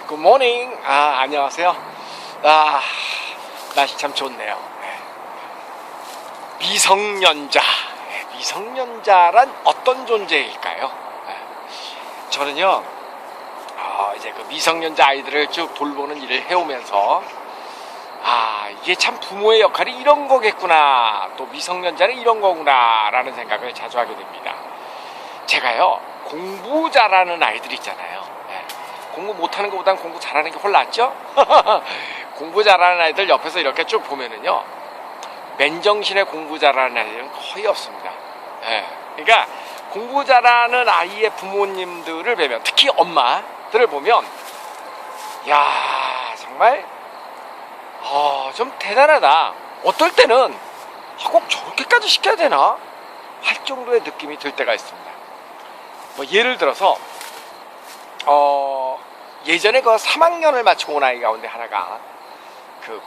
굿모닝. 안녕하세요. 날씨 참 좋네요. 미성년자. 미성년자란 어떤 존재일까요? 저는요, 이제 그 미성년자 아이들을 쭉 돌보는 일을 해오면서, 이게 참 부모의 역할이 이런 거겠구나. 또 미성년자는 이런 거구나. 라는 생각을 자주 하게 됩니다. 제가요, 공부 잘하는 아이들 있잖아요. 공부 못하는 것보단 공부 잘하는 게 훨씬 낫죠? 공부 잘하는 아이들 옆에서 이렇게 쭉 보면은요, 맨정신에 공부 잘하는 아이들은 거의 없습니다. 그러니까 공부 잘하는 아이의 부모님들을 뵈면, 특히 엄마들을 보면, 야, 정말 좀 대단하다. 어떨 때는 꼭 저렇게까지 시켜야 되나? 할 정도의 느낌이 들 때가 있습니다. 뭐 예를 들어서 예전에 그 3학년을 마치고 온 아이 가운데 하나가, 그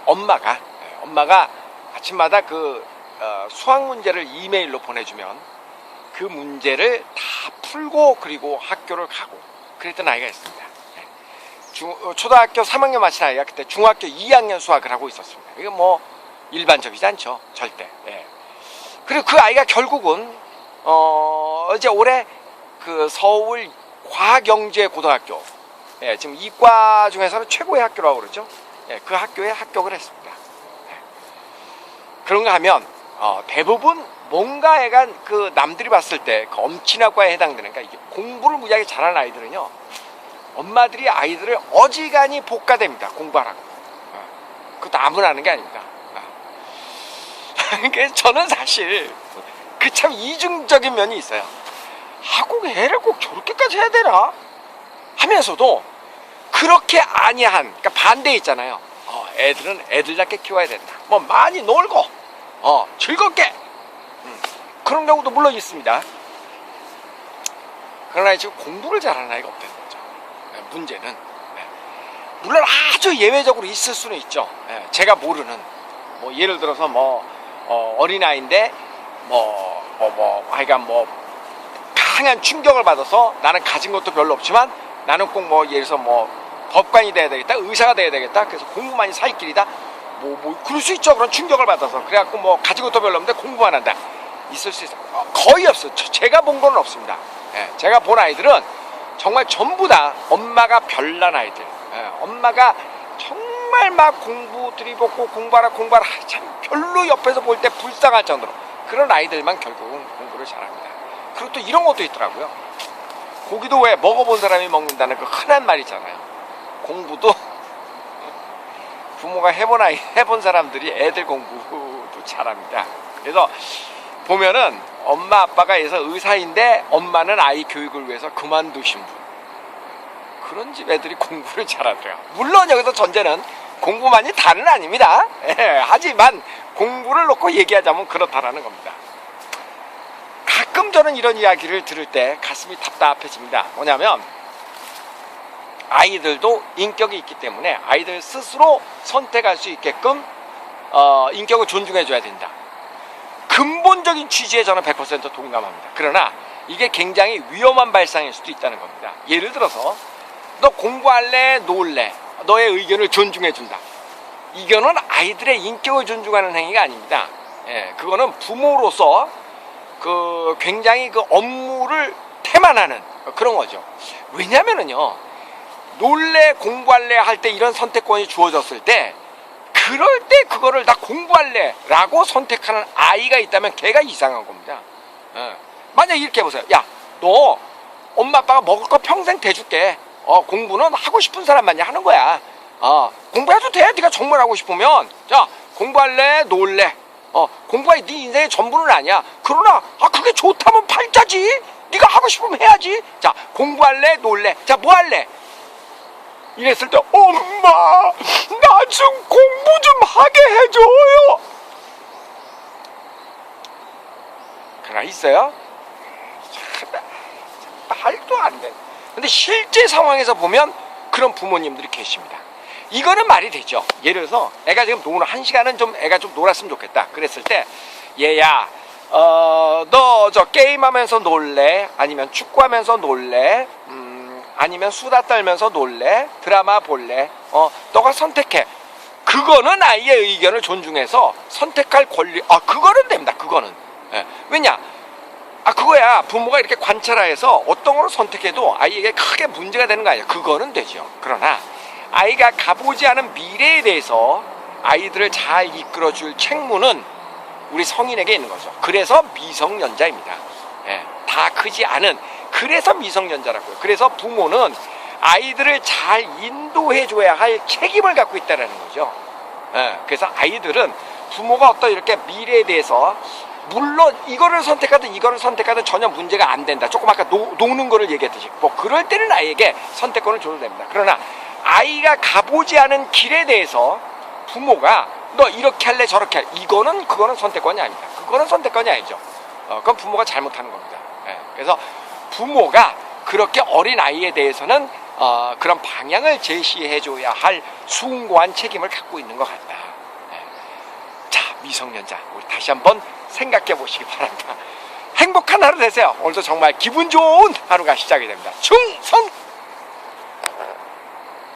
엄마가 아침마다 그 수학 문제를 이메일로 보내주면 그 문제를 다 풀고 그리고 학교를 가고 그랬던 아이가 있습니다. 초등학교 3학년 마친 아이가 그때 중학교 2학년 수학을 하고 있었습니다. 이거 뭐 일반적이지 않죠, 절대. 그리고 그 아이가 결국은 이제 올해 그 서울 과경제고등학교, 지금 이과 중에서는 최고의 학교라고 그러죠. 그 학교에 합격을 했습니다. 그런가 하면 대부분 뭔가 애가 그 남들이 봤을 때 그 엄친아과에 해당되는, 그러니까 이게 공부를 무지하게 잘하는 아이들은요, 엄마들이 아이들을 어지간히 볶아댑니다. 공부하라고. 그것도 아무나 하는 게 아닙니다. 그러니까 저는 사실 그 참 이중적인 면이 있어요. 꼭 애를 꼭 저렇게까지 해야 되나? 하면서도 그렇게 아니한, 그러니까 반대 있잖아요. 애들은 애들답게 키워야 된다. 뭐 많이 놀고 즐겁게, 그런 경우도 물론 있습니다. 그러나 지금 공부를 잘하는 아이가 없다는 거죠. 문제는 물론 아주 예외적으로 있을 수는 있죠. 제가 모르는, 뭐 예를 들어서 어린아이인데 하여간 강한 충격을 받아서, 나는 가진 것도 별로 없지만 나는 꼭 예를 들어서 법관이 돼야 되겠다, 의사가 돼야 되겠다, 그래서 공부만이 살 길이다, 그럴 수 있죠. 그런 충격을 받아서 그래갖고 가진 것도 별로 없는데 공부만 한다, 있을 수 있어요. 거의 없어요. 제가 본 건 없습니다. 제가 본 아이들은 정말 전부 다 엄마가 별난 아이들, 엄마가 정말 막 공부 들이붓고 공부하라 참 별로 옆에서 볼 때 불쌍할 정도로 그런 아이들만 결국은 공부를 잘합니다. 그리고 또 이런 것도 있더라고요. 고기도 왜 먹어본 사람이 먹는다는 그 흔한 말 있잖아요. 공부도 부모가 해본 사람들이 애들 공부도 잘합니다. 그래서 보면은 엄마 아빠가 의사인데 엄마는 아이 교육을 위해서 그만두신 분, 그런 집 애들이 공부를 잘하더라고요. 물론 여기서 전제는 공부만이 다는 아닙니다. 하지만 공부를 놓고 얘기하자면 그렇다라는 겁니다. 가끔 저는 이런 이야기를 들을 때 가슴이 답답해집니다. 뭐냐면 아이들도 인격이 있기 때문에 아이들 스스로 선택할 수 있게끔 인격을 존중해 줘야 된다. 근본적인 취지에 저는 100% 동감합니다. 그러나 이게 굉장히 위험한 발상일 수도 있다는 겁니다. 예를 들어서 너 공부할래, 놀래, 너의 의견을 존중해 준다. 이거는 아이들의 인격을 존중하는 행위가 아닙니다. 그거는 부모로서 굉장히 그 업무를 태만하는 그런 거죠. 왜냐면은요, 놀래, 공부할래 할 때 이런 선택권이 주어졌을 때, 그럴 때 그거를 나 공부할래 라고 선택하는 아이가 있다면 걔가 이상한 겁니다. 만약 이렇게 해보세요. 야, 너 엄마 아빠가 먹을 거 평생 대줄게. 공부는 하고 싶은 사람만이 하는 거야. 공부해도 돼. 네가 정말 하고 싶으면. 자, 공부할래, 놀래. 공부가 네 인생의 전부는 아니야. 그러나 그게 좋다면 팔자지. 네가 하고 싶으면 해야지. 자, 공부할래, 놀래. 자, 뭐 할래? 이랬을 때 엄마, 나 좀 공부 좀 하게 해줘요. 그러나 있어요? 말도 안 돼. 근데 실제 상황에서 보면 그런 부모님들이 계십니다. 이거는 말이 되죠. 예를 들어서 애가 지금 1시간은 좀 애가 좀 놀았으면 좋겠다. 그랬을 때 얘야, 너 저 게임하면서 놀래? 아니면 축구하면서 놀래? 아니면 수다 떨면서 놀래? 드라마 볼래? 너가 선택해. 그거는 아이의 의견을 존중해서 선택할 권리, 그거는 됩니다. 그거는. 예. 왜냐? 그거야. 부모가 이렇게 관찰하여서 어떤 거로 선택해도 아이에게 크게 문제가 되는 거 아니야. 그거는 되죠. 그러나 아이가 가보지 않은 미래에 대해서 아이들을 잘 이끌어줄 책무는 우리 성인에게 있는 거죠. 그래서 미성년자입니다. 예. 다 크지 않은, 그래서 미성년자라고요. 그래서 부모는 아이들을 잘 인도해줘야 할 책임을 갖고 있다는 거죠. 예. 그래서 아이들은 부모가 어떤 이렇게 미래에 대해서, 물론 이거를 선택하든 이거를 선택하든 전혀 문제가 안 된다. 조금 아까 노는 거를 얘기했듯이 뭐 그럴 때는 아이에게 선택권을 줘도 됩니다. 그러나 아이가 가보지 않은 길에 대해서 부모가 너 이렇게 할래 저렇게 할래, 그거는 선택권이 아닙니다. 그거는 선택권이 아니죠. 그건 부모가 잘못하는 겁니다. 예. 그래서 부모가 그렇게 어린 아이에 대해서는 그런 방향을 제시해줘야 할 숭고한 책임을 갖고 있는 것 같다. 예. 자, 미성년자, 우리 다시 한번 생각해 보시기 바랍니다. 행복한 하루 되세요. 오늘도 정말 기분 좋은 하루가 시작이 됩니다. 충성!